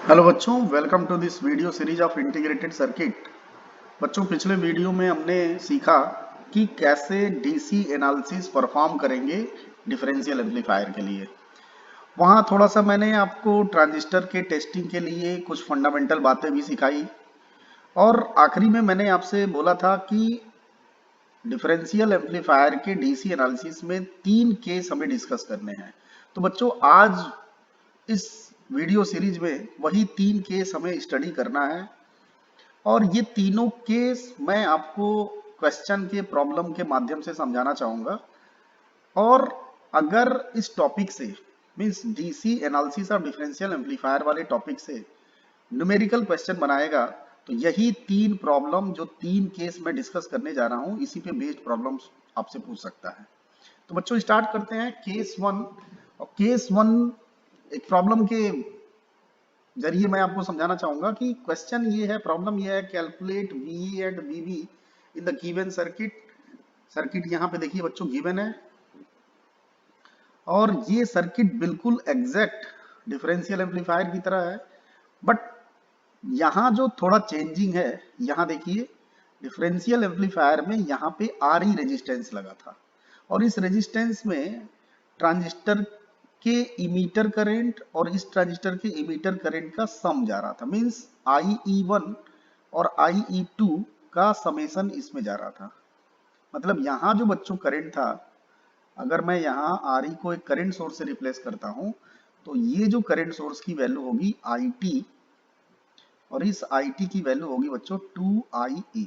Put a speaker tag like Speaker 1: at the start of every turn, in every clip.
Speaker 1: Hello बच्चों, welcome to this video series of integrated circuit. बच्चों, पिछले वीडियो में हमने सीखा कि कैसे डीसी एनालिसिस परफॉर्म करेंगे डिफरेंशियल एम्पलीफायर के लिए। वहाँ थोड़ा सा मैंने आपको ट्रांजिस्टर के टेस्टिंग के लिए कुछ फंडामेंटल बातें भी सिखाई और आखिरी में मैंने आपसे बोला था कि डिफरेंशियल एम्पलीफायर के डीसी एनालिसिस में 3 केस हमें डिस्कस करने हैं। तो बच्चों, आज इस वीडियो सीरीज में वही 3 केस हमें स्टडी करना है और ये तीनों केस मैं आपको क्वेश्चन के प्रॉब्लम के माध्यम से समझाना चाहूंगा। और अगर इस टॉपिक से means DC analysis of differential amplifier वाले टॉपिक से न्यूमेरिकल क्वेश्चन बनाएगा तो यही 3 प्रॉब्लम जो 3 केस मैं डिस्कस करने जा रहा हूं इसी पे बेस्ड प्रॉब्लम्स आपसे पूछ सकता है। तो बच्चों, स्टार्ट करते हैं केस वन। और केस वन एक प्रॉब्लम के जरिए मैं आपको समझाना चाहूंगा कि क्वेश्चन ये है, प्रॉब्लम ये है, calculate V and VB in the given circuit. Circuit यहाँ पे देखिए बच्चों गिवन है और ये सर्किट बिल्कुल एग्जैक्ट डिफरेंशियल एम्पलीफायर की तरह है। बट यहाँ जो थोड़ा चेंजिंग है, यहाँ देखिए डिफरेंशियल एम्पलीफायर में यहाँ पे आर ई रेजिस्टेंस लगा था और इस रेजिस्टेंस में ट्रांजिस्टर के इमीटर करंट और इस ट्रांजिस्टर के इमीटर करंट का सम जा रहा था। मींस आई ई वन और आई ई टू का समेशन इसमें जा रहा था। मतलब यहाँ जो बच्चों करंट था, अगर मैं यहाँ आर ई को एक करंट सोर्स से रिप्लेस करता हूँ तो ये जो करंट सोर्स की वैल्यू होगी आई टी और इस आई टी की वैल्यू होगी बच्चों 2IE।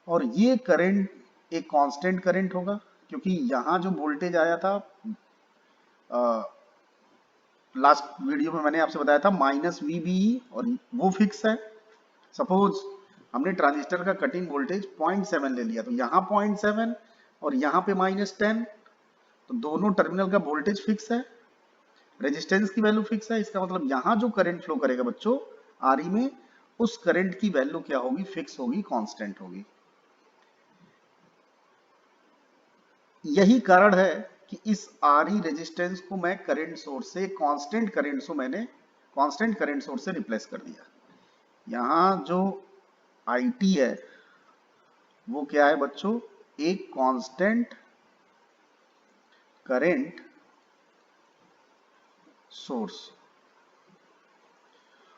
Speaker 1: और ये करंट एक कांस्टेंट करंट होगा क्योंकि यहाँ जो वोल्टेज आया था, लास्ट वीडियो में मैंने आपसे बताया था -VBE और वो फिक्स है। सपोज हमने ट्रांजिस्टर का कटिंग वोल्टेज 0.7 ले लिया तो यहाँ 0.7 और यहाँ पे -10, तो दोनों टर्मिनल का वोल्टेज फिक्स है, रेजिस्टेंस की वैल्यू फिक्स है। इसका मतलब यहाँ जो करंट फ्लो करेगा बच्चों आर ई में, उस करंट की वैल्यू क्या होगी, फिक्स होगी, कांस्टेंट होगी। यही कारण है कि इस आर ई रेजिस्टेंस को मैं करंट सोर्स से कांस्टेंट करंट सोर्स से रिप्लेस कर दिया। यहाँ जो आई टी है वो क्या है बच्चों, एक कांस्टेंट करंट सोर्स।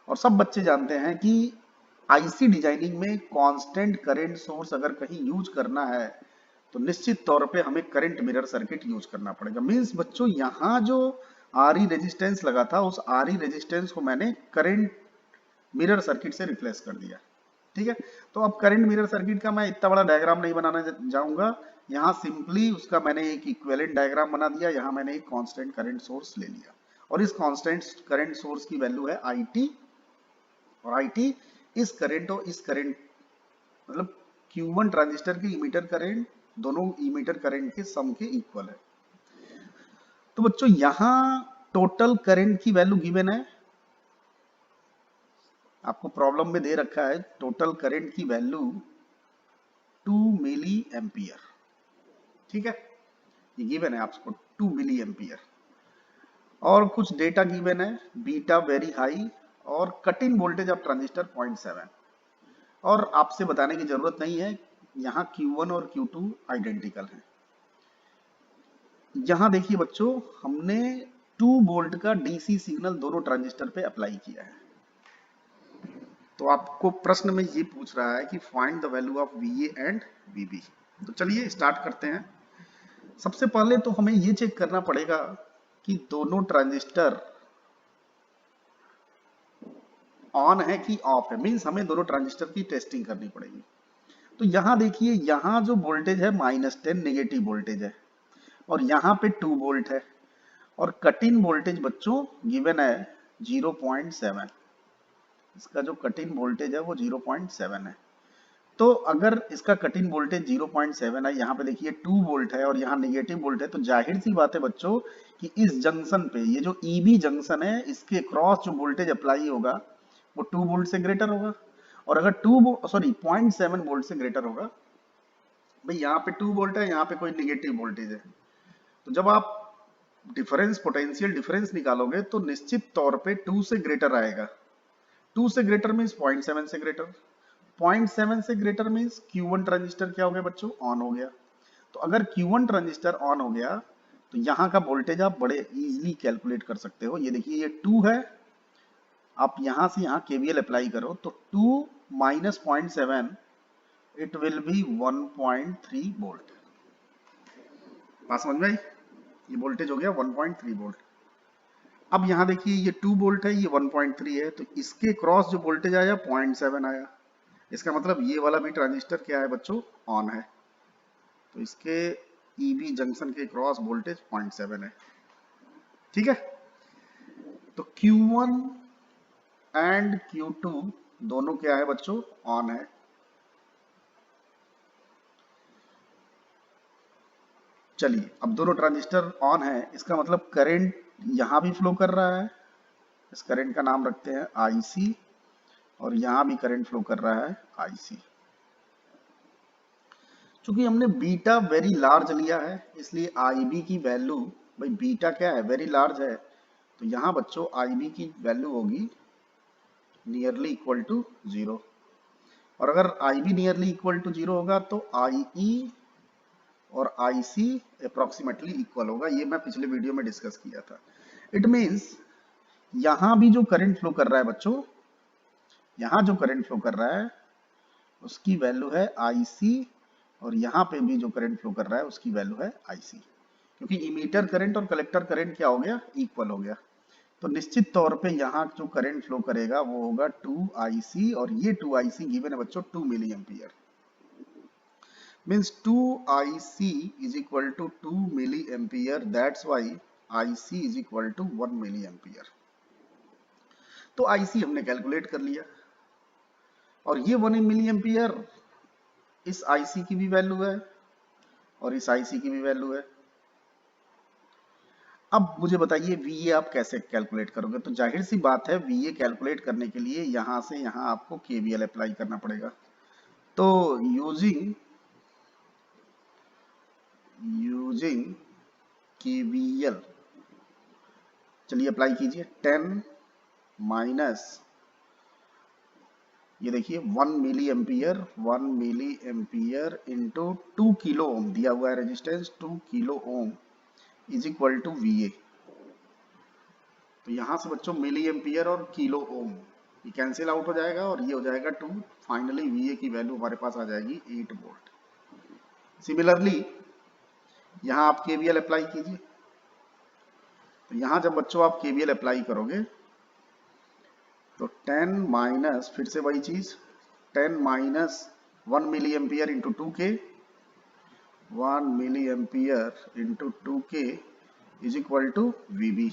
Speaker 1: और सब बच्चे जानते हैं कि आईसी डिजाइनिंग में कांस्टेंट करंट सोर्स अगर कहीं यूज करना है तो निश्चित तौर पे हमें करंट मिरर सर्किट यूज करना पड़ेगा। मींस बच्चों यहाँ जो आर ई रेजिस्टेंस लगा था उस आर ई रेजिस्टेंस को मैंने करंट मिरर सर्किट से रिप्लेस कर दिया। ठीक है, तो अब करंट मिरर सर्किट का मैं इतना बड़ा डायग्राम नहीं बनाना जाऊंगा। यहाँ सिंपली उसका मैंने एक इक्विवेलेंट डायग्राम बना दिया। यहाँ मैंने एक कांस्टेंट करंट सोर्स ले लिया और इस कांस्टेंट करंट सोर्स की वैल्यू है आई टी और आई टी इस करंट और इस करंट मतलब Q1 ट्रांजिस्टर के इमीटर करंट, दोनों इमीटर करंट के सम के इक्वल है। तो बच्चों यहाँ टोटल करंट की वैल्यू गिवन है, आपको प्रॉब्लम में दे रखा है टोटल करंट की वैल्यू 2 मिली एम्पियर। ठीक है, ये गिवन है आपको 2 मिली एम्पियर और कुछ डेटा गिवन है, बीटा वेरी हाई और cut in voltage of transistor 0.7। और आपसे बताने की जरूरत नहीं है, यहाँ Q1 और Q2 आइडेंटिकल हैं। यहाँ देखिए बच्चों हमने 2 वोल्ट का डीसी सिग्नल दोनों ट्रांजिस्टर पे अप्लाई किया है। तो आपको प्रश्न में ये पूछ रहा है कि find the value of VA and VB। तो चलिए स्टार्ट करते हैं। सबसे पहले तो हमें ये चेक करना पड़ेगा कि दोनों ट्रांजिस्टर ऑन है कि ऑफ है। मींस हमें दोनों ट्रांजिस्टर की टेस्टिंग करनी पड़ेगी। तो यहाँ देखिए, यहाँ जो वोल्टेज है -10 नेगेटिव वोल्टेज है और यहाँ पे 2 वोल्ट है और कट इन वोल्टेज बच्चों गिवन है 0.7। इसका जो कट इन वोल्टेज है वो 0.7 है। तो अगर इसका कट इन वोल्टेज 0.7 है, यहाँ पे देखिए 2 वोल्ट है और यहाँ नेगेटिव वोल्ट है, तो जाहिर सी बात है बच्चों कि इस जंक्शन पे ये जो ईबी जंक्शन है इसके क्रॉस जो वोल्टेज अप्लाई होगा वो 2 वोल्ट से ग्रेटर होगा। और अगर 0.7 वोल्ट से ग्रेटर होगा, भाई यहाँ पे 2 वोल्ट है, यहाँ पे कोई नेगेटिव वोल्टेज है, तो जब आप डिफरेंस, पोटेंशियल डिफरेंस निकालोगे तो निश्चित तौर पे 2 से ग्रेटर आएगा। 2 से ग्रेटर मीन्स 0.7 से ग्रेटर, 0.7 से ग्रेटर मीन्स Q1 ट्रांजिस्टर क्या हो गया बच्चों, ऑन हो गया। तो अगर Q1 ट्रांजिस्टर ऑन हो गया तो यहाँ का वोल्टेज आप बड़े इजीली कैलकुलेट कर सकते हो। ये देखिए ये 2 है, आप यहाँ से यहाँ KVL अप्लाई करो तो 2 minus 0.7 it will be 1.3 volt. बात समझ में आई? ये वोल्टेज हो गया 1.3 वोल्ट। अब यहाँ देखिए ये 2 वोल्ट है, ये 1.3 है, तो इसके क्रॉस जो वोल्टेज आया 0.7 आया। इसका मतलब ये वाला भी ट्रांजिस्टर क्या है बच्चों, ऑन है। तो इसके EB जंक्शन के क्रॉस वोल्टेज 0.7 है। ठीक है, तो Q1 एंड Q2 दोनों क्या है बच्चों, ऑन है। चलिए अब दोनों ट्रांजिस्टर ऑन है, इसका मतलब करंट यहां भी फ्लो कर रहा है। इस करंट का नाम रखते हैं IC, और यहां भी करंट फ्लो कर रहा है IC। चूंकि हमने बीटा वेरी लार्ज लिया है इसलिए IB की वैल्यू, भाई बीटा क्या है, वेरी लार्ज है, तो यहाँ बच्चों IB की वैल्यू होगी नियरली इक्वल टू 0। और अगर IB नियरली इक्वल टू 0 होगा तो IE और IC अप्रोक्सीमेटली इक्वल होगा। ये मैं पिछले वीडियो में डिस्कस किया था। इट मीन्स यहां भी जो करंट फ्लो कर रहा है बच्चों, यहां जो करंट फ्लो कर रहा है उसकी वैल्यू है IC, और यहाँ पे भी जो करंट फ्लो कर रहा है उसकी वैल्यू है IC, क्योंकि इमीटर करंट और कलेक्टर करंट क्या हो गया, इक्वल हो गया। तो निश्चित तौर पे यहाँ जो करंट फ्लो करेगा वो होगा 2IC, और ये 2IC गिवन है बच्चों 2 milli ampere, means 2IC is equal to 2 milli ampere, that's why IC is equal to 1 milli ampere. तो IC हमने कैलकुलेट कर लिया, और ये 1 मिली एम्पियर इस IC की भी वैल्यू है और इस IC की भी वैल्यू है। अब मुझे बताइए VA आप कैसे कैलकुलेट करोगे? तो जाहिर सी बात है VA कैलकुलेट करने के लिए यहां से यहां आपको KVL अप्लाई करना पड़ेगा। तो यूजिंग KVL, चलिए अप्लाई कीजिए। 10 माइनस, ये देखिए 1 milli ampere into 2 kilo ohm दिया हुआ है resistance, 2 kilo ohm is equal to VA। तो यहां से बच्चों मिली एम्पियर और किलो ओम ये कैंसिल आउट हो जाएगा और ये हो जाएगा 2। फाइनली VA की वैल्यू हमारे पास आ जाएगी 8 वोल्ट। सिमिलरली यहां आप KVL अप्लाई कीजिए। तो यहां जब बच्चों आप KVL अप्लाई करोगे तो 10 माइनस, फिर से वही चीज, 10 minus 1 milli ampere into 2K, 1 milli ampere into 2K is equal to VB।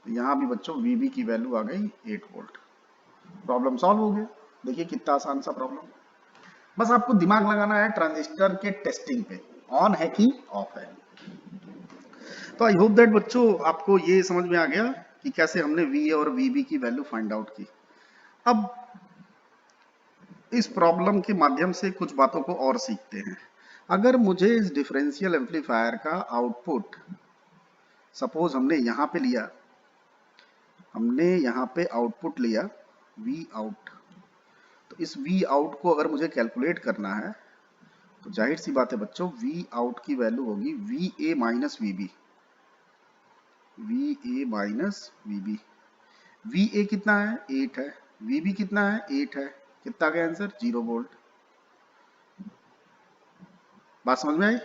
Speaker 1: तो यहां भी बच्चों VB की वैल्यू आ गई 8 वोल्ट। प्रॉब्लम सॉल्व हो गया। देखिए कितना आसान सा प्रॉब्लम। बस आपको दिमाग लगाना है ट्रांजिस्टर के टेस्टिंग पे, ऑन है कि ऑफ है। तो आई होप दैट बच्चों आपको ये समझ में आ गया कि कैसे हमने VA और VB की वैल्यू फाइंड आउट की। अब इस प्रॉब्लम के माध्यम से कुछ बातों को और सीखते हैं। अगर मुझे इस डिफरेंशियल एम्पलीफायर का आउटपुट, सपोज हमने यहाँ पे लिया, हमने यहाँ पे आउटपुट लिया V आउट, तो इस V आउट को अगर मुझे कैलकुलेट करना है तो जाहिर सी बात है बच्चों V आउट की वैल्यू होगी VA minus VB, VA minus VB। VA कितना है, 8 है, VB कितना है, 8 है, कितना का आंसर, 0 वोल्ट। बात समझ में आई?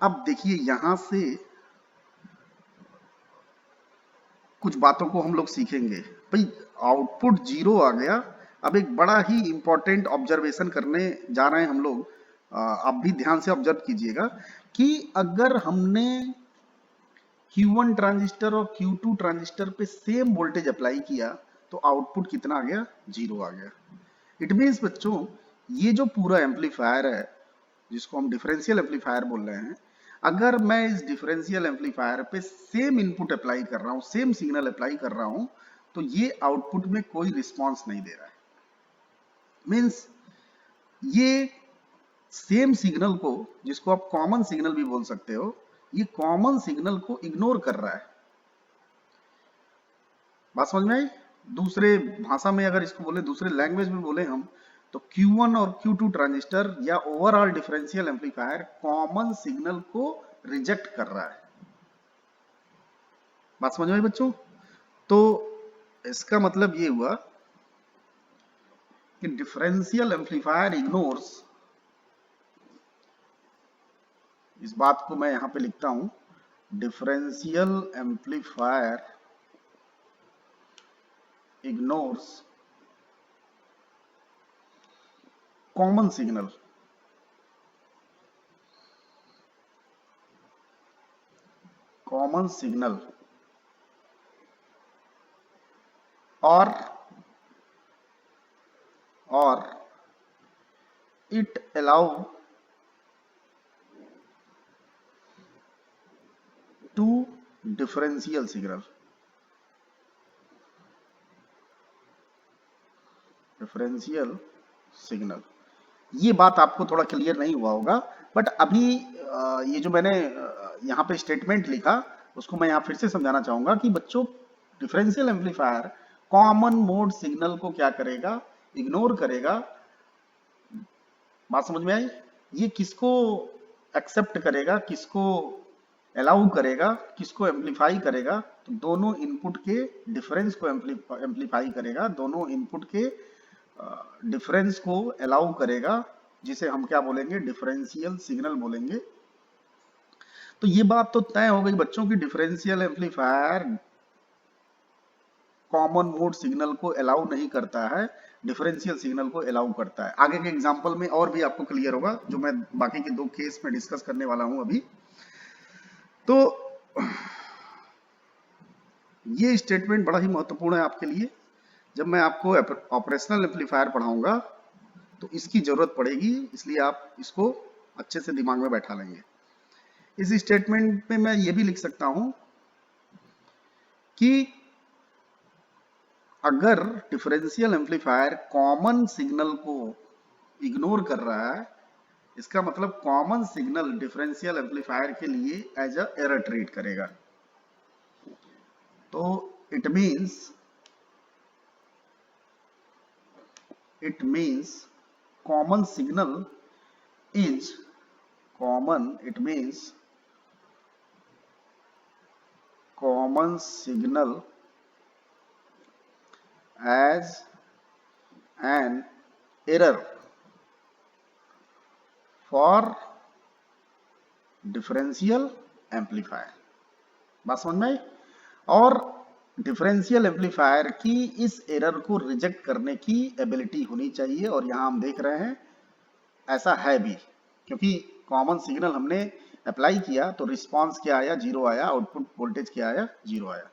Speaker 1: अब देखिए यहां से कुछ बातों को हम लोग सीखेंगे। भाई आउटपुट 0 आ गया, अब एक बड़ा ही इंपॉर्टेंट ऑब्जर्वेशन करने जा रहे हैं हम लोग। आप भी ध्यान से ऑब्जर्व कीजिएगा कि अगर हमने Q1 ट्रांजिस्टर और Q2 ट्रांजिस्टर पे सेम वोल्टेज अप्लाई किया तो आउटपुट कितना आ गया, 0 आ गया। इट मीन्स बच्चों ये जो पूरा एम्पलीफायर है जिसको हम डिफरेंशियल एम्पलीफायर बोल रहे हैं, अगर मैं इस डिफरेंशियल एम्पलीफायर पे सेम इनपुट अप्लाई कर रहा हूं, सेम सिग्नल अप्लाई कर रहा हूं, तो ये आउटपुट में कोई रिस्पांस नहीं दे रहा है। मीन्स ये सेम सिग्नल को, जिसको आप कॉमन सिग्नल भी बोल सकते हो, ये कॉमन सिग्नल को इग्नोर कर रहा है। बात समझ में आई? दूसरे भाषा में अगर इसको बोले, दूसरे लैंग्वेज में बोले हम, तो Q1 और Q2 ट्रांजिस्टर या overall differential amplifier common signal को रिजेक्ट कर रहा है। बात समझ में आई बच्चों? तो इसका मतलब ये हुआ कि डिफरेंशियल एम्पलीफायर इग्नोर्स, इस बात को मैं यहां पे लिखता हूं, differential amplifier ignores common signal, common signal और it allow to differential signal, differential signal. ये बात आपको थोड़ा क्लियर नहीं हुआ होगा, बट अभी ये जो मैंने यहाँ पे स्टेटमेंट लिखा उसको मैं यहाँ फिर से समझाना चाहूंगा कि बच्चों differential amplifier common mode signal को क्या करेगा, इग्नोर करेगा। बात समझ में आई? ये किसको एक्सेप्ट करेगा, किसको अलाउ करेगा, किसको एम्पलीफाई करेगा? तो दोनों इनपुट के डिफरेंस को एम्पलीफाई करेगा, दोनों इनपुट के डिफरेंस को अलाउ करेगा, जिसे हम क्या बोलेंगे, डिफरेंशियल सिग्नल बोलेंगे। तो ये बात तो तय हो गई बच्चों की differential amplifier common mode signal को अलाउ नहीं करता है, डिफरेंशियल सिग्नल को अलाउ करता है। आगे के एग्जांपल में और भी आपको क्लियर होगा, जो मैं बाकी के दो केस में डिस्कस करने वाला हूं अभी। तो ये स्टेटमेंट बड़ा ही महत्वपूर्ण है आपके लिए। जब मैं आपको ऑपरेशनल एम्पलीफायर पढ़ाऊंगा तो इसकी जरूरत पड़ेगी, इसलिए आप इसको अच्छे से दिमाग में बैठा लेंगे। इस स्टेटमेंट में मैं ये भी लिख सकता हूं कि अगर डिफरेंशियल एम्पलीफायर कॉमन सिग्नल को इग्नोर कर रहा है, इसका मतलब कॉमन सिग्नल डिफरेंशियल एम्पलीफायर के लिए एज अ एरर ट्रीट करेगा। तो it means common signal is common, it means common signal as an error for differential amplifier। बात समझ में आई? और डिफरेंशियल एम्पलीफायर की इस एरर को रिजेक्ट करने की एबिलिटी होनी चाहिए, और यहां हम देख रहे हैं ऐसा है भी, क्योंकि कॉमन सिग्नल हमने अप्लाई किया तो रिस्पांस क्या आया, जीरो आया, आउटपुट वोल्टेज क्या आया, जीरो आया।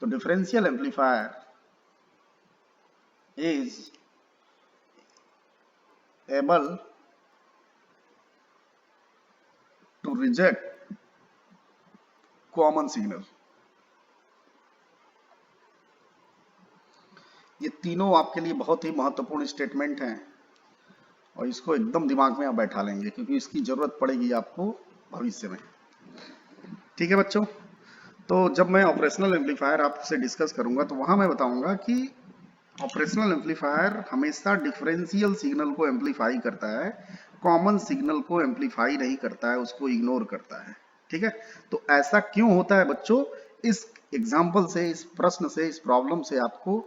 Speaker 1: तो differential amplifier is able to reject common signal। ये तीनों आपके लिए बहुत ही महत्वपूर्ण स्टेटमेंट हैं, और इसको एकदम दिमाग में आप बैठा लेंगे, क्योंकि इसकी जरूरत पड़ेगी आपको भविष्य में। ठीक है बच्चों? तो जब मैं ऑपरेशनल एम्पलीफायर आपसे डिस्कस करूंगा तो वहां मैं बताऊंगा कि ऑपरेशनल एम्पलीफायर हमेशा डिफरेंशियल सिग्नल को एम्पलीफाई करता है, कॉमन सिग्नल को एम्पलीफाई नहीं करता है, उसको इग्नोर करता है। ठीक है? तो ऐसा क्यों होता है बच्चों? इस एग्जाम्पल से, इस प्रश्न से, इस प्रॉब्लम से आपको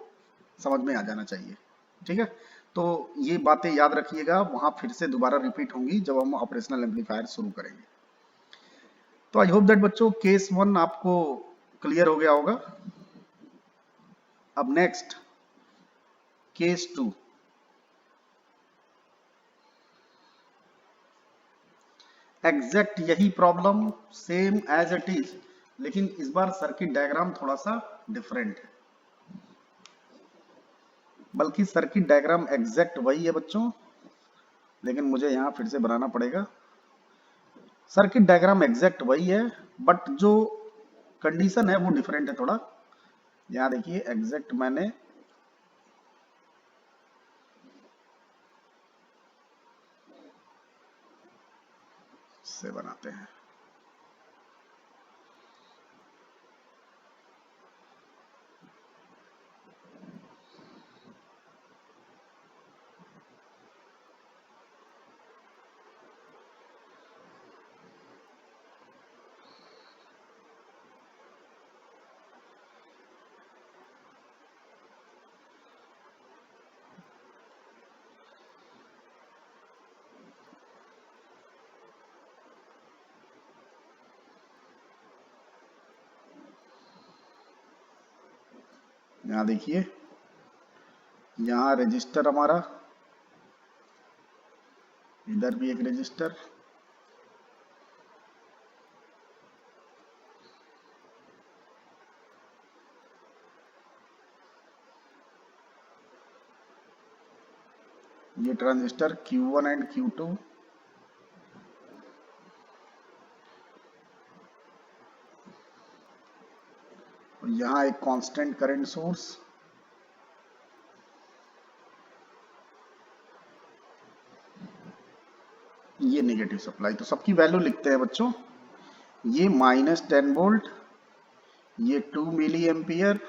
Speaker 1: समझ में आ जाना चाहिए। ठीक है? तो ये बातें याद रखिएगा, वहां फिर से दोबारा रिपीट होंगी जब हम ऑपरेशनल एम्पलीफायर शुरू करेंगे। तो आई होप दैट बच्चों केस 1 आपको क्लियर हो गया होगा। अब नेक्स्ट केस 2। एग्जैक्ट यही problem, same as it is, लेकिन इस बार सर्किट डायग्राम थोड़ा सा डिफरेंट है। बल्कि सर्किट डायग्राम एग्जैक्ट वही है बच्चों, लेकिन मुझे यहां फिर से बनाना पड़ेगा। सर्किट डायग्राम एग्जैक्ट वही है, बट जो कंडीशन है वो डिफरेंट है थोड़ा। यहां देखिए एग्जैक्ट मैंने से बनाते हैं। यहाँ देखिए, यहाँ रजिस्टर हमारा, इधर भी एक रजिस्टर, ये ट्रांजिस्टर Q1 एंड Q2, और यहाँ एक कांस्टेंट करंट सोर्स, ये नेगेटिव सप्लाई। तो सबकी वैल्यू लिखते हैं बच्चों। ये -10 वोल्ट, ये 2 मिली एम्पियर,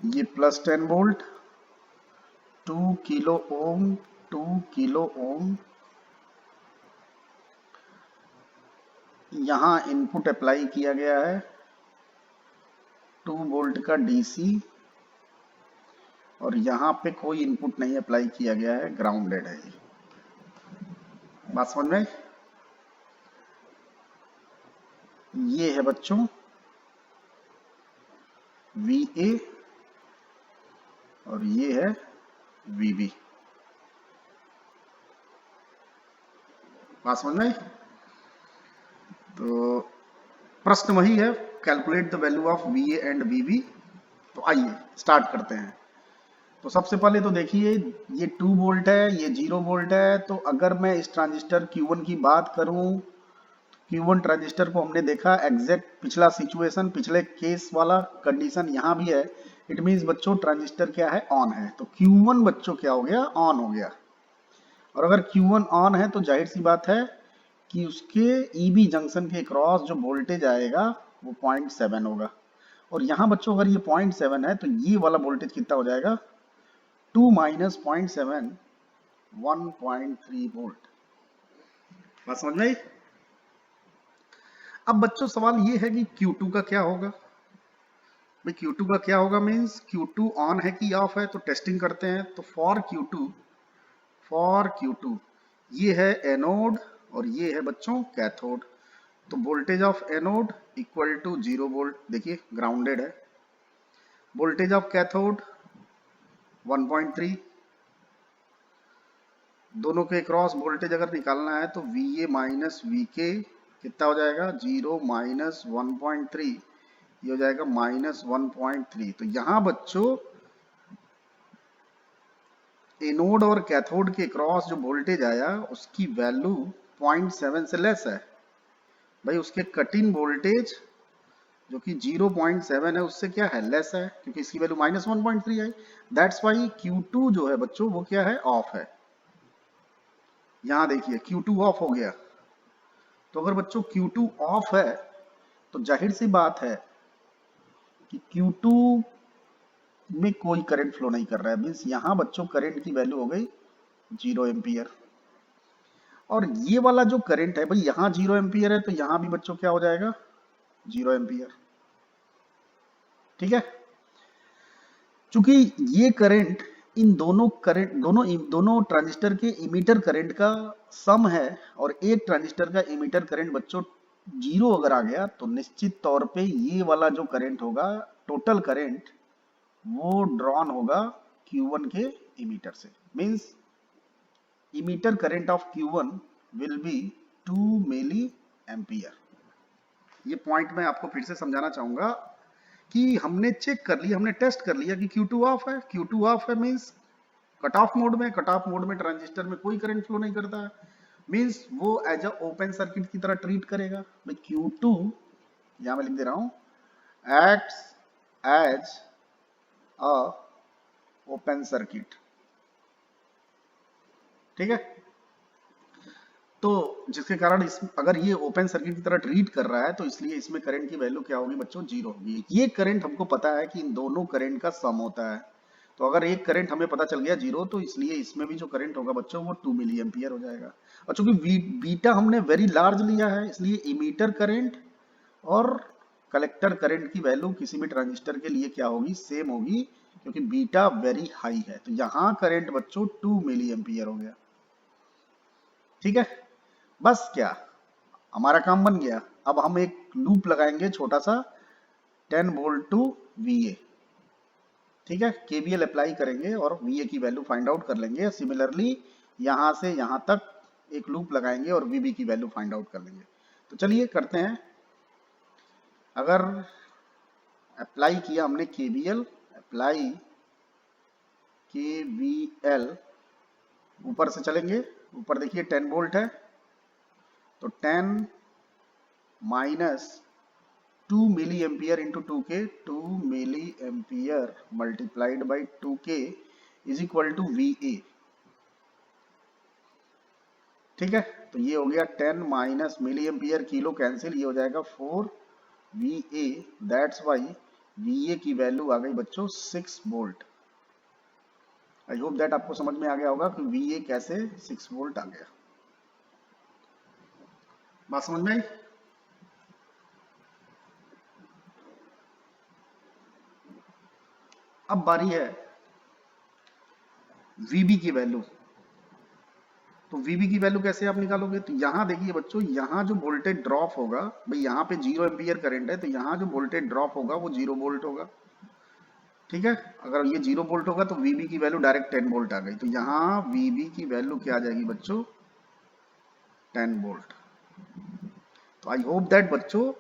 Speaker 1: ये +10 वोल्ट, 2 किलो ओम, 2 किलो ओम। यहाँ इनपुट अप्लाई किया गया है 2 वोल्ट का डीसी, और यहाँ पे कोई इनपुट नहीं अप्लाई किया गया है, ग्राउंडेड है। ये बात समझ में? ये है बच्चों VA और ये है VB। बात समझ में? तो प्रश्न वही है, calculate the value of VA and VB। तो आइए स्टार्ट करते हैं। तो सबसे पहले तो देखिए, ये 2 वोल्ट है, ये 0 वोल्ट है। तो अगर मैं इस ट्रांजिस्टर Q1 की बात करूं, Q1 ट्रांजिस्टर को हमने देखा एग्जैक्ट पिछला सिचुएशन, पिछले केस वाला कंडीशन यहाँ भी है। इट मीन्स बच्चों ट्रांजिस्टर क्या है, ऑन है। तो Q1 बच्चों क्या हो गया, ऑन हो गया। और अगर Q1 ऑन है तो जाहिर सी बात है कि उसके EB जंक्शन के क्रॉस जो वोल्टेज आएगा वो 0.7 होगा। और यहाँ बच्चों अगर ये 0.7 है तो ये वाला वोल्टेज कितना हो जाएगा, 2 माइनस 0.7, 1.3 वोल्ट। बात समझ में आई? अब बच्चों सवाल ये है कि Q2 का क्या होगा। भाई Q2 का क्या होगा मीन्स Q2 ऑन है कि ऑफ है, तो टेस्टिंग करते हैं। तो फॉर Q2 ये है एनोड और ये है बच्चों कैथोड। तो voltage of anode equal to 0 volt, देखिए ग्राउंडेड है। Voltage of cathode 1.3। दोनों के क्रॉस वोल्टेज अगर निकालना है तो VA माइनस VK कितना हो जाएगा, 0 माइनस 1.3, ये हो जाएगा -1.3। तो यहाँ बच्चों एनोड और कैथोड के क्रॉस जो वोल्टेज आया उसकी वैल्यू 0.7 से लेस है। भाई उसके कट इन वोल्टेज जो कि 0.7 है उससे क्या है, लेस है, क्योंकि इसकी value -1.3 I. That's why Q2 जो है बच्चों वो क्या है, ऑफ है। यहाँ देखिए Q2 ऑफ हो गया। तो अगर बच्चों Q2 ऑफ है तो जाहिर सी बात है कि Q2 में कोई करंट फ्लो नहीं कर रहा है। मीन्स यहाँ बच्चों करंट की वैल्यू हो गई 0 एम्पियर। और ये वाला जो करंट है भाई, यहाँ 0 एम्पियर है तो यहाँ भी बच्चों क्या हो जाएगा, 0 एम्पियर। ठीक है, चूंकि ये करंट इन दोनों ट्रांजिस्टर के इमीटर करंट का सम है, और एक ट्रांजिस्टर का इमीटर करंट बच्चों 0 अगर आ गया तो निश्चित तौर पे ये वाला जो करंट होगा, टोटल करंट, वो ड्रॉन होगा Q1 के इमीटर से। Means emitter current of Q1 will be 2 milli ampere. ये पॉइंट मैं आपको फिर से समझाना चाहूंगा कि हमने चेक कर लिया, हमने टेस्ट कर लिया कि Q2 ऑफ है। Q2 ऑफ है मींस कट ऑफ मोड में, कट ऑफ मोड में ट्रांजिस्टर में कोई करंट फ्लो नहीं करता है। मींस वो एज अ ओपन सर्किट की तरह ट्रीट करेगा। भाई Q2 यहां मैं लिख दे रहा हूं, acts as a open circuit. ठीक है, तो जिसके कारण इस अगर ये ओपन सर्किट की तरह ट्रीट कर रहा है तो इसलिए इसमें करंट की वैल्यू क्या होगी बच्चों, 0 होगी। ये करंट हमको पता है कि इन दोनों करंट का सम होता है। तो अगर एक करंट हमें पता चल गया 0, तो इसलिए इसमें भी जो करंट होगा बच्चों वो 2 मिली एम्पियर हो जाएगा। और चूंकि बीटा हमने वेरी लार्ज लिया है इसलिए इमीटर करंट और कलेक्टर करंट की वैल्यू किसी भी ट्रांजिस्टर के लिए क्या होगी, सेम होगी, क्योंकि बीटा वेरी हाई है। तो यहाँ करंट बच्चों 2 मिली एम्पियर हो गया। ठीक है, बस क्या हमारा काम बन गया। अब हम एक लूप लगाएंगे छोटा सा, 10 वोल्ट टू VA। ठीक है, KVL अप्लाई करेंगे और VA की वैल्यू फाइंड आउट कर लेंगे। सिमिलरली यहां से यहां तक एक लूप लगाएंगे और VB की वैल्यू फाइंड आउट कर लेंगे। तो चलिए करते हैं। अगर अप्लाई किया हमने KVL, अप्लाई KVL, ऊपर से चलेंगे, ऊपर देखिए 10 वोल्ट है, तो 10 minus 2 milli ampere into 2K, 2 milli ampere multiplied by 2K is equal to VA। ठीक है, तो ये हो गया 10 minus milli ampere, kilo cancel, ये हो जाएगा 4 VA। दैट्स वाई VA की वैल्यू आ गई बच्चों 6 वोल्ट। आई होप दैट आपको समझ में आ गया होगा कि VA कैसे 6 वोल्ट आ गया। बात समझ में आई? अब बारी है VB की वैल्यू। तो VB की वैल्यू कैसे आप निकालोगे? तो यहाँ देखिए बच्चों, यहाँ जो वोल्टेज ड्रॉप होगा, भाई यहाँ पे 0 एम्पियर करंट है, तो यहाँ जो वोल्टेज ड्रॉप होगा वो 0 वोल्ट होगा। ठीक है, अगर ये 0 वोल्ट होगा तो VB की वैल्यू डायरेक्ट 10 वोल्ट आ गई। तो यहाँ VB की वैल्यू क्या आ जाएगी बच्चों? 10 वोल्ट। तो आई होप दैट बच्चों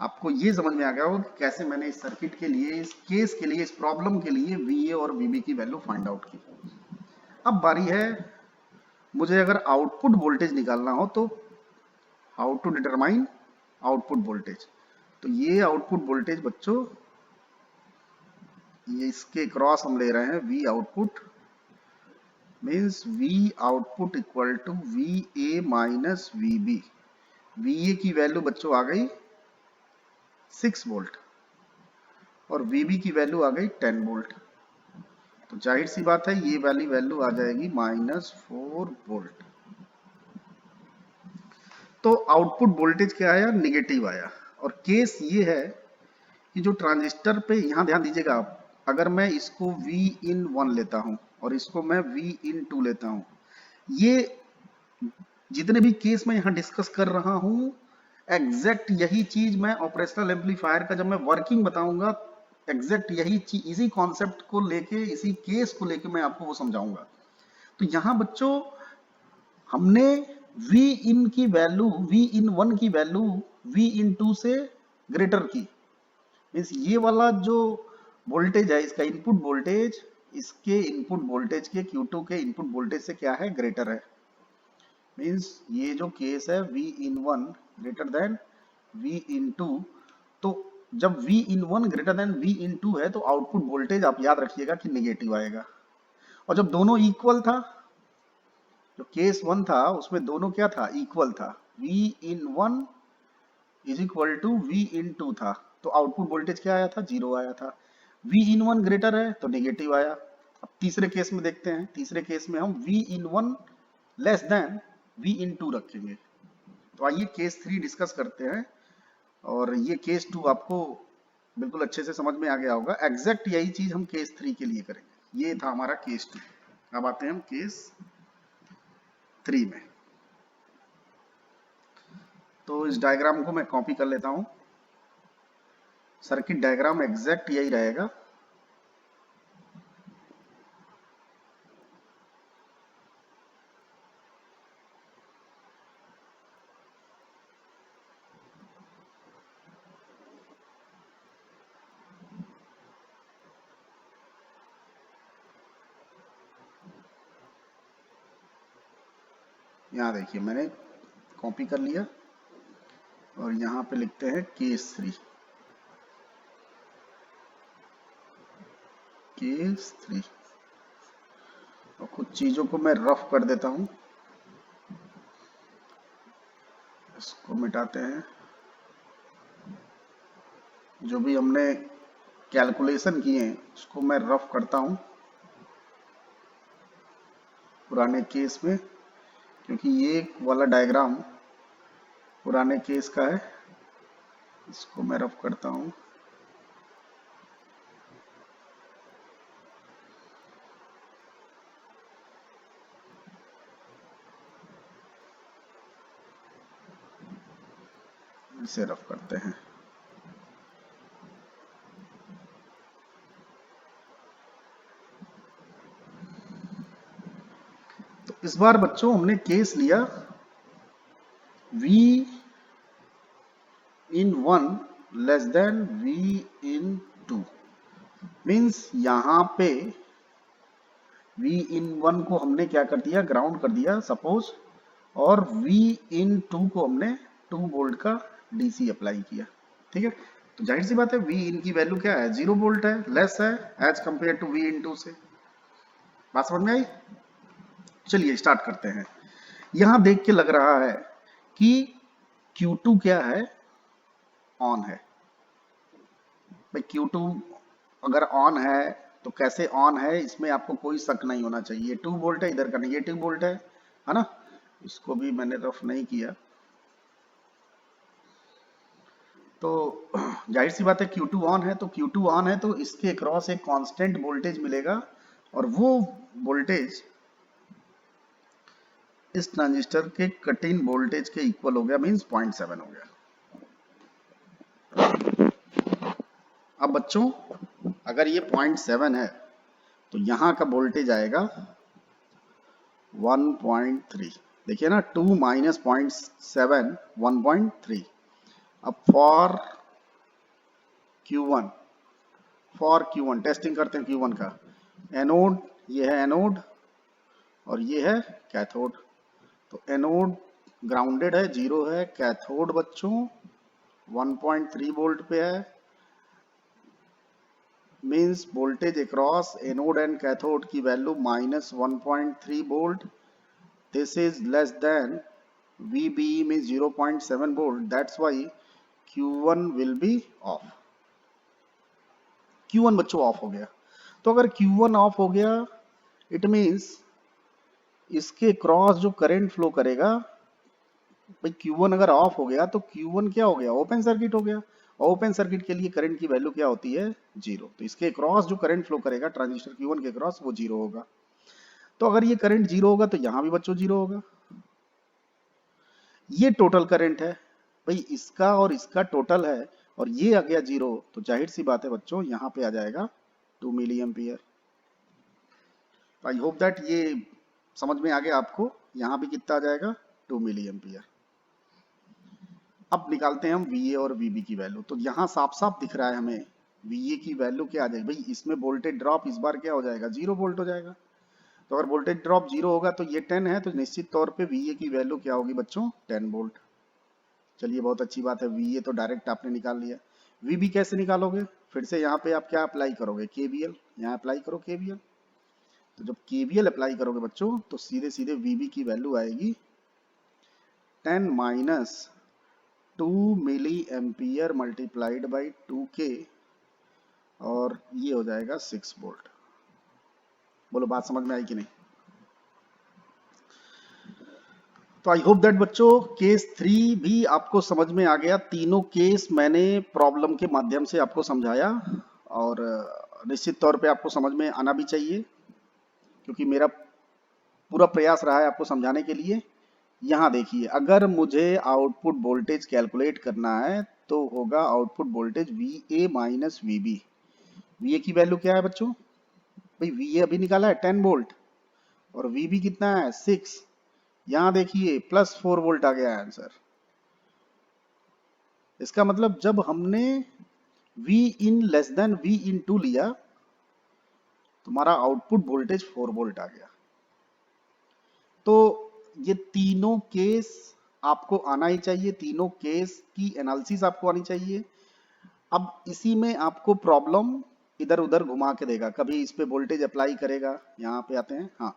Speaker 1: आपको ये समझ में आ गया होगा कि कैसे मैंने इस सर्किट के लिए, इस केस के लिए, इस प्रॉब्लम के लिए VA और VB की वैल्यू फाइंड आउट की। अब बारी है, मुझे अगर आउटपुट वोल्टेज निकालना हो तो how to determine output voltage. तो ये आउटपुट वोल्टेज बच्चों, ये इसके क्रॉस हम ले रहे हैं V output, means V output equal to VA minus VB। VA की वैल्यू बच्चों आ गई 6 वोल्ट और VB की वैल्यू आ गई 10 वोल्ट। तो जाहिर सी बात है ये वाली वैल्यू आ जाएगी -4 वोल्ट। तो आउटपुट वोल्टेज क्या आया? निगेटिव आया। और केस ये है कि जो ट्रांजिस्टर पे, यहाँ ध्यान दीजिएगा आप, अगर मैं इसको Vin1 लेता हूँ और इसको मैं Vin2 लेता हूँ, ये जितने भी केस मैं यहाँ डिस्कस कर रहा हूँ, एग्जैक्ट यही चीज मैं ऑपरेशनल एम्पलीफायर का जब मैं वर्किंग बताऊंगा, एग्जैक्ट यही चीज, इसी कॉन्सेप्ट को लेके, इसी केस को लेके मैं आपको वो समझाऊंगा। तो यहाँ बच्चों हमने V इन की वैल्यू, Vin1 की वैल्यू Vin2 से ग्रेटर की। मीन्स ये वाला जो वोल्टेज है, इसका इनपुट वोल्टेज इसके इनपुट वोल्टेज के, Q2 के इनपुट वोल्टेज से क्या है? ग्रेटर है। मीन्स ये जो केस है Vin1 ग्रेटर देन Vin2, तो जब Vin1 ग्रेटर देन Vin2 है तो आउटपुट वोल्टेज आप याद रखिएगा कि निगेटिव आएगा। और जब दोनों इक्वल था, जो केस 1 था उसमें दोनों क्या था? इक्वल था। Vin1 is equal to Vin2 था, तो आउटपुट वोल्टेज क्या आया था? 0 आया था। Vin1 ग्रेटर है तो नेगेटिव आया। अब तीसरे केस में देखते हैं। तीसरे केस में हम Vin1 लेस देन Vin2 रखेंगे। तो आइए केस 3 डिस्कस करते हैं। और ये केस 2 आपको बिल्कुल अच्छे से समझ में आ गया होगा। एग्जैक्ट यही चीज हम केस 3 के लिए करेंगे। ये था हमारा केस 2। अब आते हैं हम केस 3 में। तो इस डायग्राम को मैं कॉपी कर लेता हूं। सर्किट डायग्राम एग्जैक्ट यही रहेगा। यहाँ देखिए मैंने कॉपी कर लिया और यहाँ पे लिखते हैं केस 3। केस 3 और कुछ चीजों को मैं रफ कर देता हूँ, इसको मिटाते हैं। जो भी हमने कैलकुलेशन किए हैं उसको मैं रफ करता हूँ पुराने केस में, क्योंकि ये वाला डायग्राम पुराने केस का है। इसको मैं रफ करता हूँ। इसे रफ करते हैं। इस बार बच्चों हमने केस लिया v in 1 less than v in 2, means यहां पे v in 1 को हमने क्या कर दिया, ग्राउंड कर दिया सपोज, और v in 2 को हमने 2 वोल्ट का डीसी अप्लाई किया। ठीक है, तो जाहिर सी बात है v in की वैल्यू क्या है, 0 वोल्ट है, लेस है as compare to v in 2 से। बात समझ में आई? चलिए स्टार्ट करते हैं। यहां देख के लग रहा है कि Q2 क्या है, ऑन है। भाई Q2 अगर ऑन है तो कैसे ऑन है, इसमें आपको कोई शक नहीं होना चाहिए। 2 वोल्ट है, इधर का नेगेटिव वोल्ट है ना। इसको भी मैंने रफ नहीं किया, तो जाहिर सी बात है Q2 ऑन है, तो Q2 ऑन है तो इसके अक्रॉस एक कांस्टेंट वोल्टेज मिलेगा, और वो वोल्टेज इस ट्रांजिस्टर के कट इन वोल्टेज के इक्वल हो गया, मींस 0.7 हो गया। अब बच्चों अगर ये 0.7 है तो यहां का वोल्टेज आएगा 1.3। देखिए ना, 2 माइनस 0.7 1.3। अब फॉर Q1 टेस्टिंग करते हैं Q1 का। एनोड, ये है एनोड और ये है कैथोड। तो एनोड ग्राउंडेड है, 0 है। कैथोड बच्चों 1.3 वोल्ट पे है, means voltage across anode and cathode की value minus 1.3 volt. This is less than VBE means 0.7 volt. That's why Q1 will be off. Q1 बच्चों ऑफ हो गया। तो अगर Q1 ऑफ हो गया, इट मीन्स इसके क्रॉस जो करंट फ्लो करेगा, भाई Q1 अगर ऑफ हो गया तो Q1 क्या हो गया, ओपन सर्किट हो गया। ओपन सर्किट के लिए करंट की वैल्यू क्या होती है, 0। तो इसके क्रॉस जो करंट फ्लो करेगा ट्रांजिस्टर Q1 के क्रॉस, वो 0 होगा। तो अगर ये करंट 0 होगा तो यहां भी बच्चों 0 होगा। ये टोटल करंट है, भाई इसका और इसका टोटल है, और ये आ गया 0, तो जाहिर सी बात है बच्चों यहां पे आ जाएगा 2 milli ampere. I hope that ये समझ में आ गया आपको। यहां भी कितना आ जाएगा, 2 मिली एम्पियर। अब निकालते हैं हम VA और VB की वैल्यू। तो यहां साफ साफ दिख रहा है हमें VA की वैल्यू क्या आ जाएगी, भाई इसमें वोल्टेज ड्रॉप इस बार क्या हो जाएगा, 0 वोल्ट हो जाएगा। तो अगर वोल्टेज ड्रॉप 0 होगा तो ये 10 है, तो निश्चित तौर पे VA की वैल्यू क्या होगी बच्चों, 10 वोल्ट। चलिए बहुत अच्छी बात है, VA तो डायरेक्ट आपने निकाल लिया। VB कैसे निकालोगे, फिर से यहाँ पे आप क्या अप्लाई करोगे, KVL। यहाँ अप्लाई करो KVL। तो जब KVL अप्लाई करोगे बच्चों तो सीधे सीधे VB की वैल्यू आएगी 10 minus 2 milli ampere multiplied by 2K, और ये हो जाएगा 6 वोल्ट। बोलो बात समझ में आई कि नहीं? तो आई होप दैट बच्चों केस 3 भी आपको समझ में आ गया। तीनों केस मैंने प्रॉब्लम के माध्यम से आपको समझाया, और निश्चित तौर पे आपको समझ में आना भी चाहिए, क्योंकि मेरा पूरा प्रयास रहा है आपको समझाने के लिए। यहाँ देखिए, अगर मुझे आउटपुट वोल्टेज कैलकुलेट करना है तो होगा output voltage VA minus VB। VA की वैल्यू क्या है बच्चों, भाई VA अभी निकाला है 10 वोल्ट, और VB कितना है 6। यहां देखिए प्लस 4 वोल्ट आ गया आंसर। इसका मतलब जब हमने V in less than V in 2 लिया, तुम्हारा आउटपुट वोल्टेज 4 वोल्ट आ गया। तो ये तीनों केस आपको आना ही चाहिए, तीनों केस की एनालिसिस आपको आनी चाहिए। अब इसी में आपको प्रॉब्लम इधर उधर घुमा के देगा, कभी इस पे वोल्टेज अप्लाई करेगा, यहाँ पे आते हैं, हाँ,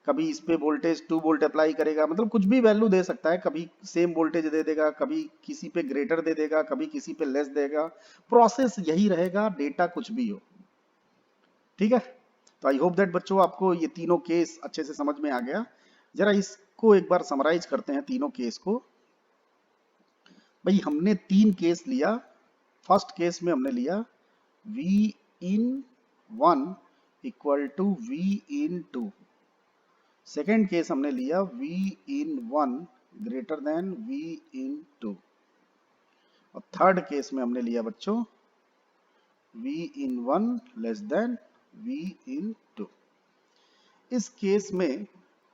Speaker 1: कभी इस पे वोल्टेज 2 वोल्ट अप्लाई करेगा, मतलब कुछ भी वैल्यू दे सकता है। कभी सेम वोल्टेज दे देगा, कभी किसी पे ग्रेटर दे देगा, कभी किसी पे लेस देगा। प्रोसेस यही रहेगा, डेटा कुछ भी हो। ठीक है, तो आई होप दैट बच्चों आपको ये तीनों केस अच्छे से समझ में आ गया। जरा इसको एक बार समराइज करते हैं तीनों केस को। भाई हमने 3 केस लिया। फर्स्ट केस में हमने लिया V in 1 equal to V in 2। Second case हमने लिया V in 1 greater than V in 2। और थर्ड केस में हमने लिया बच्चों V in 1 less than V in 2। इस केस में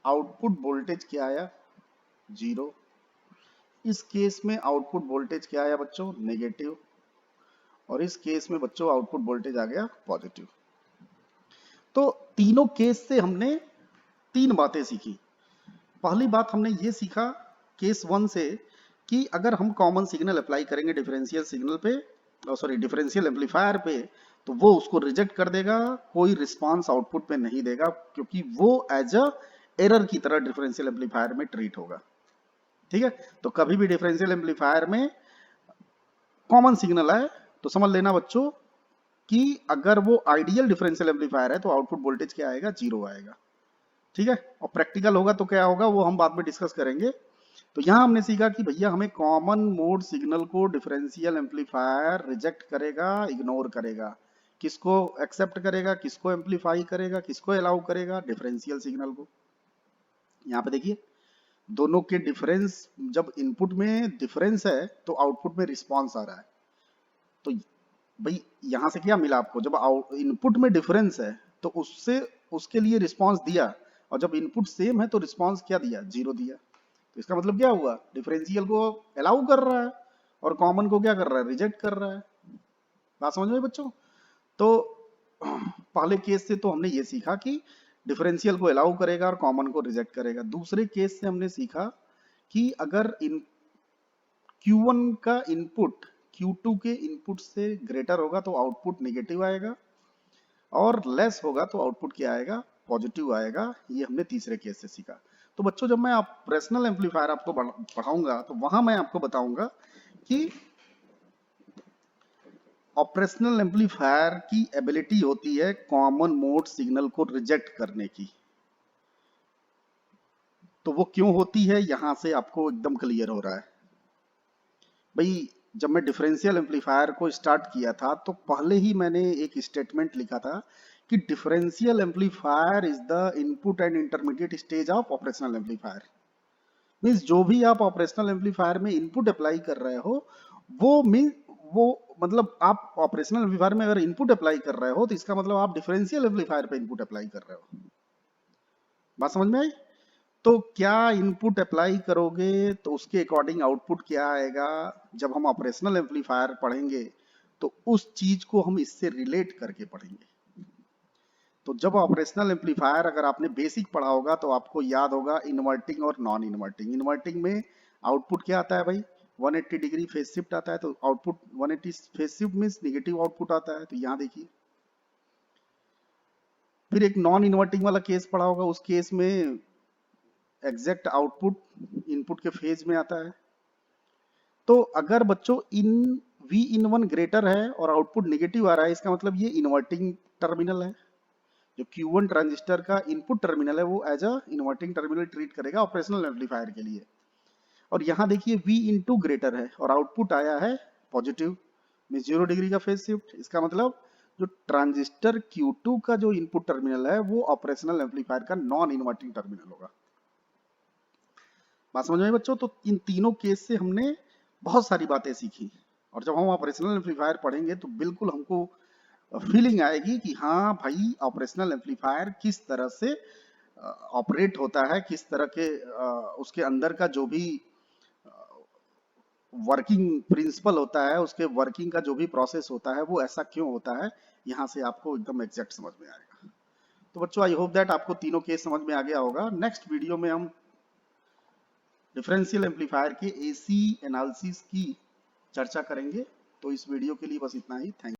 Speaker 1: आउटपुट वोल्टेज क्या आया, 0। इस केस में आउटपुट वोल्टेज क्या आया बच्चों, नेगेटिव। और इस केस में बच्चों आउटपुट वोल्टेज आ गया पॉजिटिव। तो तीनों केस से हमने 3 बातें सीखी। पहली बात हमने ये सीखा केस 1 से कि अगर हम कॉमन सिग्नल अप्लाई करेंगे डिफरेंशियल सिग्नल पे, सॉरी डिफरेंशियल एम्पलीफायर पे, तो वो उसको रिजेक्ट कर देगा, कोई रिस्पांस आउटपुट पे नहीं देगा, क्योंकि वो एज अ एरर की तरह डिफरेंशियल एम्पलीफायर में ट्रीट होगा। ठीक है, तो कभी भी डिफरेंशियल एम्पलीफायर में कॉमन सिग्नल है तो समझ लेना बच्चों कि अगर वो आइडियल डिफरेंशियल एम्पलीफायर है तो आउटपुट वोल्टेज क्या आएगा, 0 आएगा। ठीक है, और प्रैक्टिकल होगा तो क्या होगा वो हम बाद में डिस्कस करेंगे। तो यहां हमने सीखा कि भैया हमें कॉमन मोड सिग्नल को डिफरेंशियल एम्पलीफायर रिजेक्ट करेगा, इग्नोर करेगा। किसको एक्सेप्ट करेगा, किसको एम्पलीफाई करेगा, किसको अलाउ करेगा, डिफरेंशियल सिग्नल को। यहाँ पे देखिए दोनों के डिफरेंस, जब इनपुट में डिफरेंस है तो आउटपुट में रिस्पॉन्स आ रहा है। तो भाई यहां से क्या मिला आपको, जब इनपुट में डिफरेंस है तो उससे उसके लिए रिस्पॉन्स दिया, और जब इनपुट सेम है तो रिस्पॉन्स क्या दिया, 0 दिया। तो इसका मतलब क्या हुआ, डिफरेंशियल को अलाउ कर रहा है और कॉमन को क्या कर रहा है, रिजेक्ट कर रहा है। बात समझ में बच्चों। तो पहले केस से तो हमने ये सीखा कि डिफरेंशियल को अलाउ करेगा और कॉमन को रिजेक्ट करेगा। दूसरे केस से हमने सीखा कि अगर इन Q1 का इनपुट Q2 के इनपुट से ग्रेटर होगा तो आउटपुट नेगेटिव आएगा, और लेस होगा तो आउटपुट क्या आएगा, पॉजिटिव आएगा। ये हमने तीसरे केस से सीखा। तो बच्चों जब मैं ऑपरेशनल एम्पलीफायर आपको पढ़ाऊंगा तो वहां मैं आपको बताऊंगा कि ऑपरेशनल एम्पलीफायर की एबिलिटी होती है कॉमन मोड सिग्नल को रिजेक्ट करने की। तो वो क्यों होती है यहां से आपको एकदम क्लियर हो रहा है। भाई जब मैं डिफरेंशियल एम्पलीफायर को स्टार्ट किया था तो पहले ही मैंने एक स्टेटमेंट लिखा था कि differential amplifier is the input and intermediate stage of operational amplifier. Means जो भी आप ऑपरेशनल एम्पलीफायर में इनपुट अप्लाई कर रहे हो वो मीन वो मतलब आप ऑपरेशनल एम्पलीफायर में अगर इनपुट अप्लाई कर रहे हो तो इसका मतलब आप डिफरेंशियल एम्पलीफायर पे इनपुट अप्लाई कर रहे हो। बात समझ में आई। तो क्या इनपुट अप्लाई करोगे तो उसके अकॉर्डिंग आउटपुट क्या आएगा। जब हम ऑपरेशनल एम्पलीफायर पढ़ेंगे तो उस चीज को हम इससे रिलेट करके पढ़ेंगे। तो जब ऑपरेशनल एम्पलीफायर अगर आपने बेसिक पढ़ा होगा तो आपको याद होगा इन्वर्टिंग और नॉन इन्वर्टिंग। इन्वर्टिंग में आउटपुट क्या आता है भाई, 180 डिग्री फेज शिफ्ट आता है, तो output 180 phase shift means negative output आता है। तो यहाँ देखिए फिर एक नॉन इन्वर्टिंग वाला केस पढ़ा होगा, उस केस में एग्जैक्ट आउटपुट इनपुट के फेज में आता है। तो अगर बच्चों इन V इन वन ग्रेटर है और आउटपुट नेगेटिव आ रहा है, इसका मतलब ये इन्वर्टिंग टर्मिनल है। जो Q1 ट्रांजिस्टर का इनपुट टर्मिनल है वो as a inverting terminal treat करेगा ऑपरेशनल एम्पलीफायर के लिए। और यहाँ देखिए V इंटू ग्रेटर है और आउटपुट आया है पॉजिटिव में 0 डिग्री का फेज शिफ्ट। इसका मतलब जो ट्रांजिस्टर Q2 का जो इनपुट टर्मिनल है वो ऑपरेशनल एम्पलीफायर का नॉन इन्वर्टिंग टर्मिनल होगा। बात समझ में बच्चों। तो इन तीनों केस से हमने बहुत सारी बातें सीखी, और जब हम ऑपरेशनल एम्पलीफायर पढ़ेंगे तो बिल्कुल हमको फीलिंग आएगी कि हाँ भाई ऑपरेशनल एम्पलीफायर किस तरह से ऑपरेट होता है, किस तरह के उसके अंदर का जो भी वर्किंग प्रिंसिपल होता है, उसके वर्किंग का जो भी प्रोसेस होता है वो ऐसा क्यों होता है। यहाँ से आपको एकदम एग्जैक्ट समझ में आएगा। तो बच्चों आई होप दैट आपको तीनों केस समझ में आ गया होगा। नेक्स्ट वीडियो में हम डिफरेंशियल एम्पलीफायर के AC एनालिसिस की चर्चा करेंगे। तो इस वीडियो के लिए बस इतना ही। Thank you.